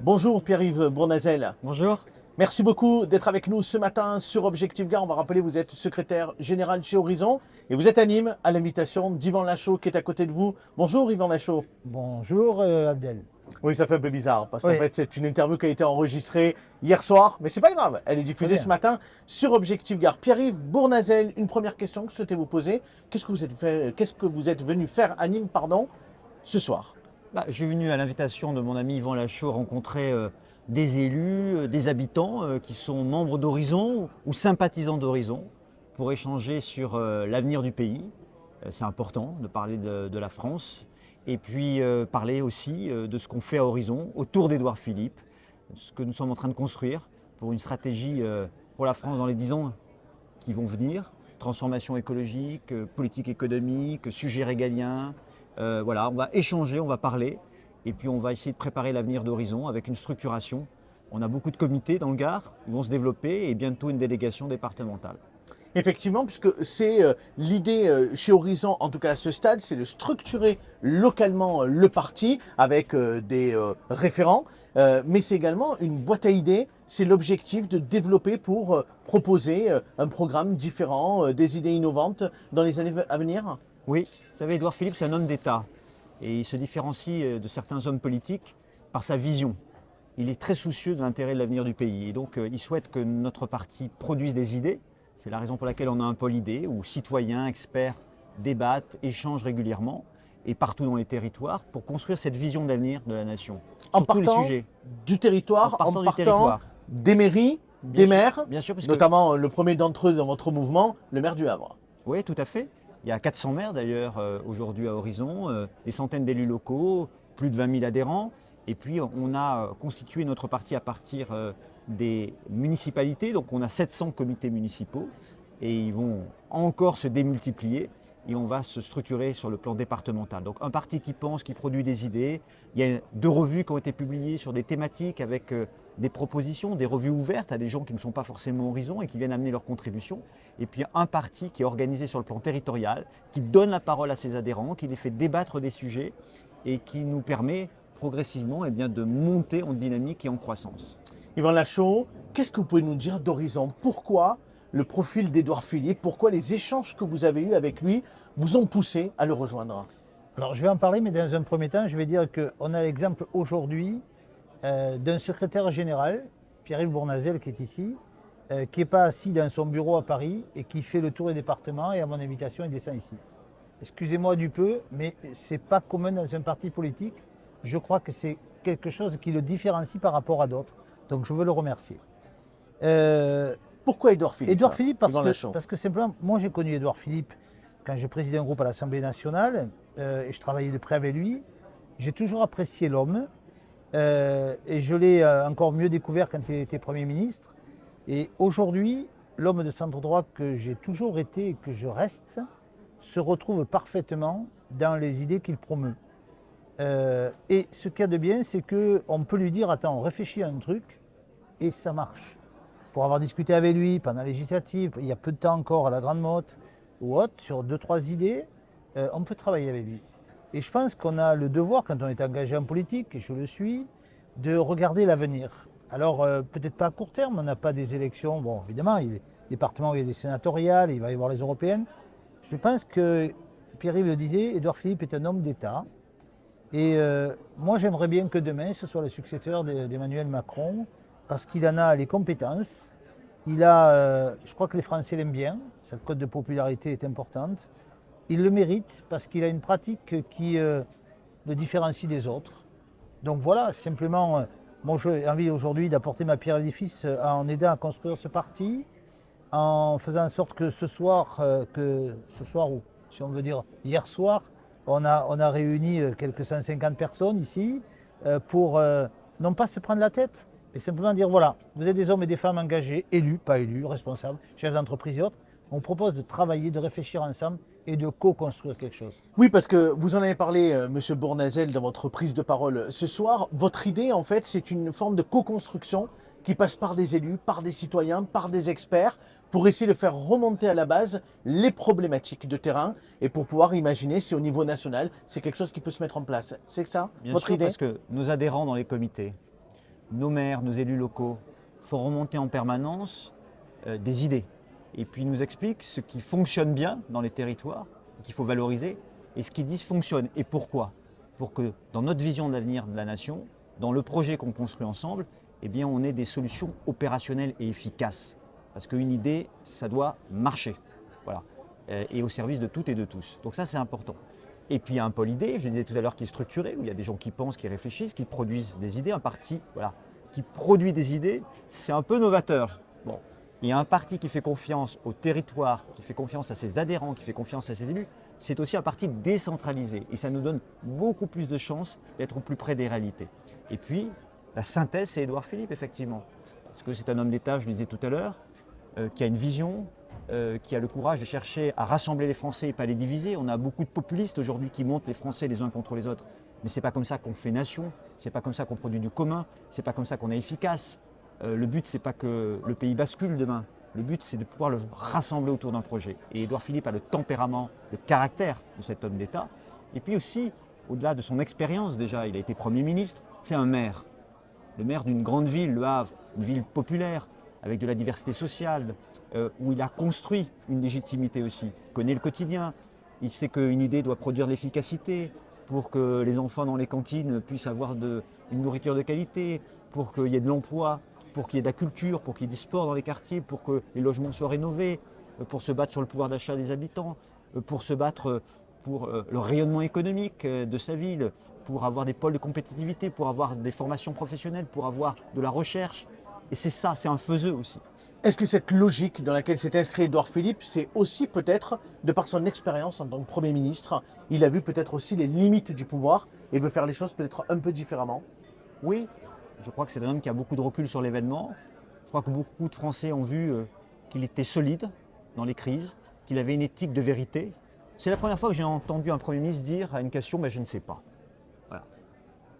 Bonjour Pierre-Yves Bournazel. Bonjour. Merci beaucoup d'être avec nous ce matin sur Objectif Gare. On va rappeler, vous êtes secrétaire général chez Horizon et vous êtes à Nîmes à l'invitation d'Yvan Lachaud qui est à côté de vous. Bonjour Yvan Lachaud. Bonjour Abdel. Oui, ça fait un peu bizarre parce qu'en Oui. fait c'est une interview qui a été enregistrée hier soir, mais c'est pas grave. Elle est diffusée Très bien. ce matin sur Objectif Gare. Pierre-Yves Bournazel, une première question que je souhaitais vous poser. Qu'est-ce que vous êtes venu faire à Nîmes, ce soir? Je suis venu à l'invitation de mon ami Yvan Lachaud rencontrer des élus, des habitants qui sont membres d'Horizon ou sympathisants d'Horizon pour échanger sur l'avenir du pays. C'est important de parler de la France et puis parler aussi de ce qu'on fait à Horizon autour d'Édouard Philippe, ce que nous sommes en train de construire pour une stratégie pour la France dans les 10 ans qui vont venir. Transformation écologique, politique économique, sujet régalien. Voilà, on va échanger, on va parler et puis on va essayer de préparer l'avenir d'Horizon avec une structuration. On a beaucoup de comités dans le Gard, ils vont se développer et bientôt une délégation départementale. Effectivement, puisque c'est l'idée chez Horizon, en tout cas à ce stade, c'est de structurer localement le parti avec des référents, mais c'est également une boîte à idées. C'est l'objectif de développer pour proposer un programme différent, des idées innovantes dans les années à venir. Oui, vous savez, Édouard Philippe, c'est un homme d'État et il se différencie de certains hommes politiques par sa vision. Il est très soucieux de l'intérêt de l'avenir du pays et donc il souhaite que notre parti produise des idées. C'est la raison pour laquelle on a un pôle idées où citoyens, experts débattent, échangent régulièrement et partout dans les territoires pour construire cette vision d'avenir de la nation. En Sur tous les partant sujets. du territoire, En partant du territoire. des mairies, des maires, Bien sûr, parce que notamment le premier d'entre eux dans votre mouvement, le maire du Havre. oui, tout à fait. Il y a 400 maires d'ailleurs aujourd'hui à Horizon, des centaines d'élus locaux, plus de 20 000 adhérents. Et puis on a constitué notre parti à partir des municipalités. Donc on a 700 comités municipaux et ils vont encore se démultiplier et on va se structurer sur le plan départemental. Donc un parti qui pense, qui produit des idées. Il y a 2 revues qui ont été publiées sur des thématiques avec des propositions, des revues ouvertes à des gens qui ne sont pas forcément Horizon et qui viennent amener leurs contributions. Et puis un parti qui est organisé sur le plan territorial, qui donne la parole à ses adhérents, qui les fait débattre des sujets et qui nous permet progressivement de monter en dynamique et en croissance. Yvan Lachaud, qu'est-ce que vous pouvez nous dire d'Horizon? Pourquoi le profil d'Édouard Philippe, pourquoi les échanges que vous avez eus avec lui vous ont poussé à le rejoindre? Alors je vais en parler, mais dans un premier temps, je vais dire qu'on a l'exemple aujourd'hui d'un secrétaire général, Pierre-Yves Bournazel, qui est ici, qui n'est pas assis dans son bureau à Paris et qui fait le tour des départements et à mon invitation, il descend ici. Excusez-moi du peu, mais ce n'est pas commun dans un parti politique. Je crois que c'est quelque chose qui le différencie par rapport à d'autres. Donc je veux le remercier. Pourquoi Édouard Philippe? Édouard Philippe, Yvan Lachaud. parce que simplement, moi j'ai connu Édouard Philippe quand je présidais un groupe à l'Assemblée nationale et je travaillais de près avec lui. J'ai toujours apprécié l'homme et je l'ai encore mieux découvert quand il était Premier ministre. Et aujourd'hui, l'homme de centre droit que j'ai toujours été et que je reste se retrouve parfaitement dans les idées qu'il promeut. Et ce qu'il y a de bien, c'est qu'on peut lui dire, attends, réfléchis à un truc, et ça marche. Pour avoir discuté avec lui pendant la législative, il y a peu de temps encore à la Grande Motte, ou autre, sur 2-3 idées, on peut travailler avec lui. Et je pense qu'on a le devoir, quand on est engagé en politique, et je le suis, de regarder l'avenir. Alors, peut-être pas à court terme, on n'a pas des élections, bon, évidemment, il y a des départements où il y a des sénatoriales, il va y avoir les européennes. Je pense que, Pierre-Yves le disait, Édouard Philippe est un homme d'État. Et moi, j'aimerais bien que demain, ce soit le successeur d'Emmanuel Macron, parce qu'il en a les compétences. Il a, je crois que les Français l'aiment bien, sa cote de popularité est importante. Il le mérite parce qu'il a une pratique qui le différencie des autres. Donc voilà, simplement, moi j'ai envie aujourd'hui d'apporter ma pierre à l'édifice en aidant à construire ce parti, en faisant en sorte que ce soir, ou si on veut dire hier soir, on a réuni quelques 150 personnes ici pour non pas se prendre la tête, mais simplement dire voilà, vous êtes des hommes et des femmes engagés, élus, pas élus, responsables, chefs d'entreprise et autres. On propose de travailler, de réfléchir ensemble et de co-construire quelque chose. Oui, parce que vous en avez parlé, Monsieur Bournazel, dans votre prise de parole ce soir. Votre idée, en fait, c'est une forme de co-construction qui passe par des élus, par des citoyens, par des experts, pour essayer de faire remonter à la base les problématiques de terrain et pour pouvoir imaginer si au niveau national, c'est quelque chose qui peut se mettre en place. C'est ça, Bien votre sûr, idée? parce que nos adhérents dans les comités, nos maires, nos élus locaux font remonter en permanence des idées. Et puis ils nous expliquent ce qui fonctionne bien dans les territoires, qu'il faut valoriser, et ce qui dysfonctionne. Et pourquoi? Pour que dans notre vision d'avenir de la nation, dans le projet qu'on construit ensemble, eh bien, on ait des solutions opérationnelles et efficaces. Parce qu'une idée, ça doit marcher. Voilà. Et au service de toutes et de tous. Donc ça, c'est important. Et puis il y a un pôle idée, je disais tout à l'heure, qui est structuré, où il y a des gens qui pensent, qui réfléchissent, qui produisent des idées. Un parti qui produit des idées, c'est un peu novateur. Bon. Il y a un parti qui fait confiance au territoire, qui fait confiance à ses adhérents, qui fait confiance à ses élus. C'est aussi un parti décentralisé. Et ça nous donne beaucoup plus de chances d'être au plus près des réalités. Et puis, la synthèse, c'est Édouard Philippe, effectivement. Parce que c'est un homme d'État, je le disais tout à l'heure, qui a une vision, qui a le courage de chercher à rassembler les Français et pas les diviser. On a beaucoup de populistes aujourd'hui qui montent les Français les uns contre les autres. Mais ce n'est pas comme ça qu'on fait nation, ce n'est pas comme ça qu'on produit du commun, ce n'est pas comme ça qu'on est efficace. Le but, ce n'est pas que le pays bascule demain. Le but, c'est de pouvoir le rassembler autour d'un projet. Et Édouard Philippe a le tempérament, le caractère de cet homme d'État. Et puis aussi, au-delà de son expérience déjà, il a été Premier ministre, c'est un maire. Le maire d'une grande ville, Le Havre, une ville populaire, avec de la diversité sociale, où il a construit une légitimité aussi. Il connaît le quotidien, il sait qu'une idée doit produire de l'efficacité pour que les enfants dans les cantines puissent avoir une nourriture de qualité, pour qu'il y ait de l'emploi, pour qu'il y ait de la culture, pour qu'il y ait du sport dans les quartiers, pour que les logements soient rénovés, pour se battre sur le pouvoir d'achat des habitants, pour se battre pour le rayonnement économique de sa ville, pour avoir des pôles de compétitivité, pour avoir des formations professionnelles, pour avoir de la recherche. Et c'est ça, c'est un faiseux aussi. Est-ce que cette logique dans laquelle s'est inscrit Édouard Philippe, c'est aussi peut-être, de par son expérience en tant que Premier ministre, il a vu peut-être aussi les limites du pouvoir et veut faire les choses peut-être un peu différemment? Oui, je crois que c'est un homme qui a beaucoup de recul sur l'événement. Je crois que beaucoup de Français ont vu qu'il était solide dans les crises, qu'il avait une éthique de vérité. C'est la première fois que j'ai entendu un Premier ministre dire à une question « je ne sais pas ». Voilà.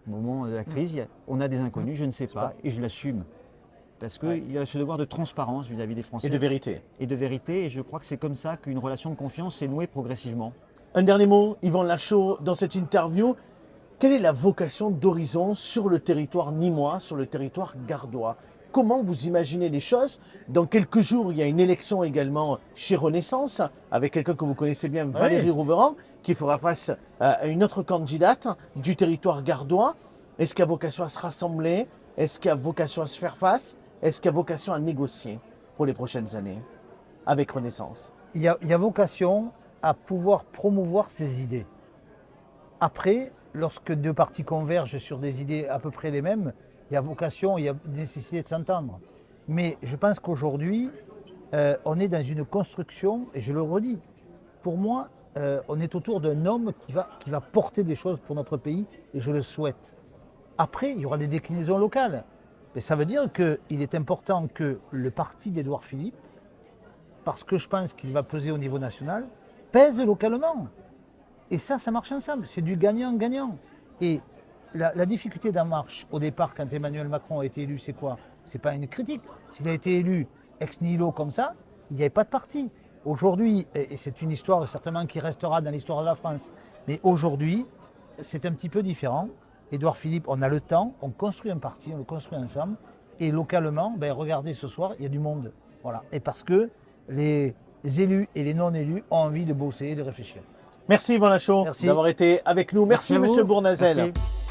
Au moment de la crise, on a des inconnus, je ne sais pas, et je l'assume. Parce qu'il a ce devoir de transparence vis-à-vis des Français. Et de vérité. Et de vérité, et je crois que c'est comme ça qu'une relation de confiance s'est nouée progressivement. Un dernier mot, Yvan Lachaud, dans cette interview. Quelle est la vocation d'Horizon sur le territoire nîmois, sur le territoire gardois? Comment vous imaginez les choses? Dans quelques jours, il y a une élection également chez Renaissance, avec quelqu'un que vous connaissez bien, Valérie Rouveran, qui fera face à une autre candidate du territoire gardois. Est-ce qu'il y a vocation à se rassembler? Est-ce qu'il y a vocation à se faire face? Est-ce qu'il y a vocation à négocier pour les prochaines années avec Renaissance? Il y a vocation à pouvoir promouvoir ses idées. Après, lorsque deux partis convergent sur des idées à peu près les mêmes, il y a vocation, il y a nécessité de s'entendre. Mais je pense qu'aujourd'hui, on est dans une construction, et je le redis, pour moi, on est autour d'un homme qui va porter des choses pour notre pays, et je le souhaite. Après, il y aura des déclinaisons locales. Mais ça veut dire qu'il est important que le parti d'Édouard Philippe, parce que je pense qu'il va peser au niveau national, pèse localement. Et ça marche ensemble. C'est du gagnant-gagnant. Et la difficulté d'En Marche, au départ, quand Emmanuel Macron a été élu, c'est quoi? C'est pas une critique. S'il a été élu ex nihilo comme ça, il n'y avait pas de parti. Aujourd'hui, et c'est une histoire certainement qui restera dans l'histoire de la France, mais aujourd'hui, c'est un petit peu différent. Édouard Philippe, on a le temps, on construit un parti, on le construit ensemble. Et localement, regardez ce soir, il y a du monde. Voilà. Et parce que les élus et les non-élus ont envie de bosser et de réfléchir. Merci Yvan Lachaud d'avoir été avec nous. Merci Monsieur Bournazel. Merci.